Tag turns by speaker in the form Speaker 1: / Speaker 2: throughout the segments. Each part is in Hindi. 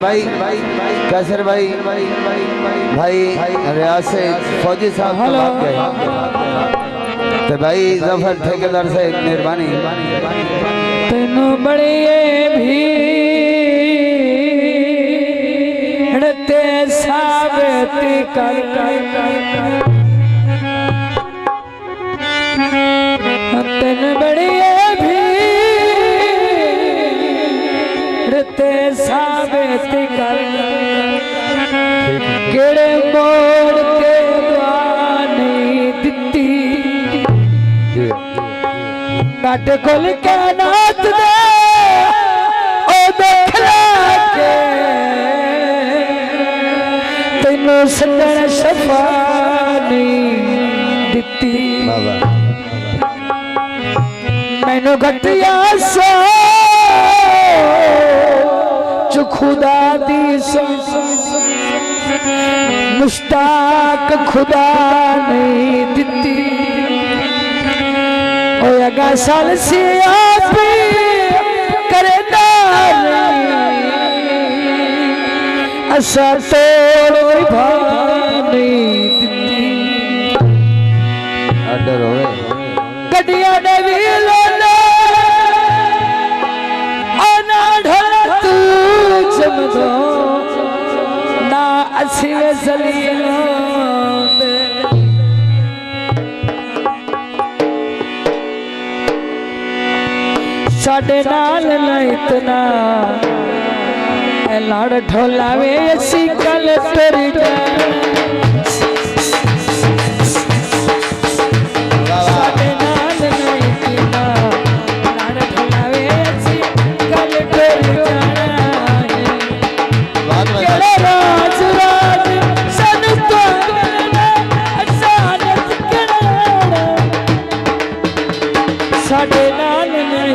Speaker 1: भाई कैसर भाई रियाज से फौजी साहब तो बात गए तो भाई जफर ठेकेदार से मेहरबानी
Speaker 2: तेनू बड़ी भीड़ते साबित कर तेन बड़ी भीड़ते साबित कर केड़े मोड़ के बानी दिती नट खुल के नाच दे ओ देखला के तेनू सदन शफानी दिती मैनू घटिया सो जो खुदा दी मुश्ताक खुदा नहीं दिती होगा साल से आप करे असा तोड़ भानी दिती
Speaker 1: ऑर्डर होवे
Speaker 2: गड्डियां दे वीलों आना ढल तू जमदो ना असी वे जलीलों साडे नाल ना इतना लाड़ ढोलावे असी कल तर साडे नाल ना इतना लाड़ ढोलावे असी कल तर केड़े राज राज सानू तो अचानक केड़ा साडे नाल ना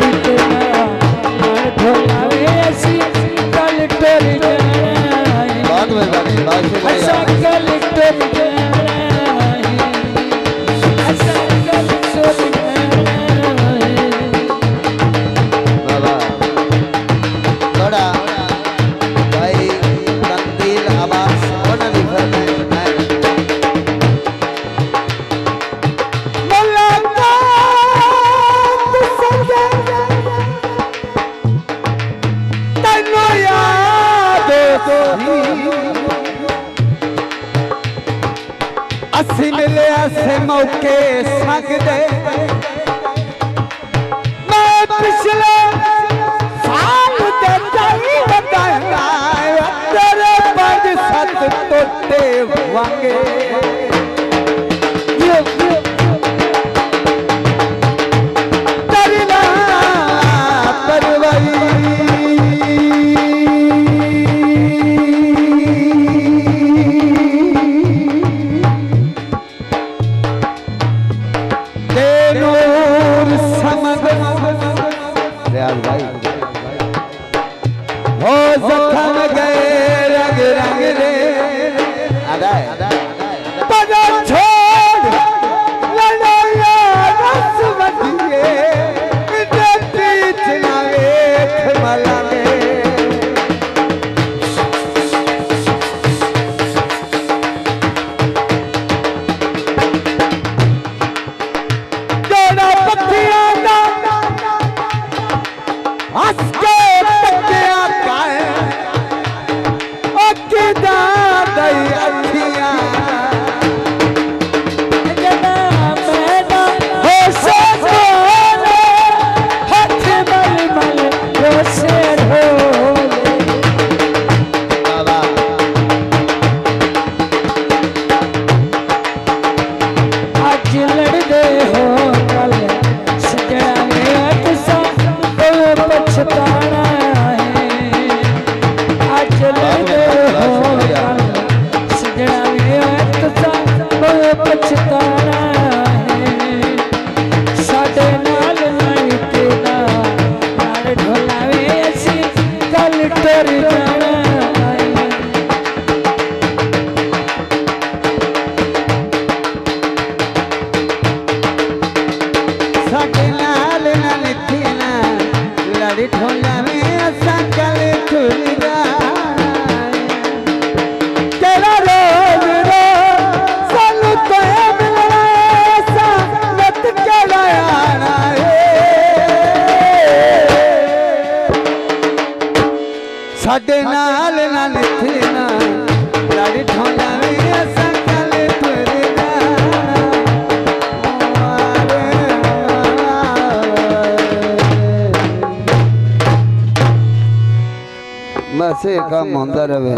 Speaker 1: असी मिले से मौके सकदे मैं पिछले साल दे जाई बताया तेरे 5-7 तोते वांगे करना परवाई हो जखम गए रंग रंग रे पदा छोड़ लड़ाया रस बदिए बीच ना एक मला में जोड़ा पखियां का हंस के लड़ी ढोला में सकल खुल जा ਸਾਡੇ ਨਾਲ ਨਾ ਨਿਥਣਾ ਲੜ ਠੋਣਾ ਵੇ ਅਸਾਂ ਕੱਲ ਤੁਰਨਾ ਬਸ ਇਹ ਕੰਮ ਹੁੰਦਾ ਰਵੇ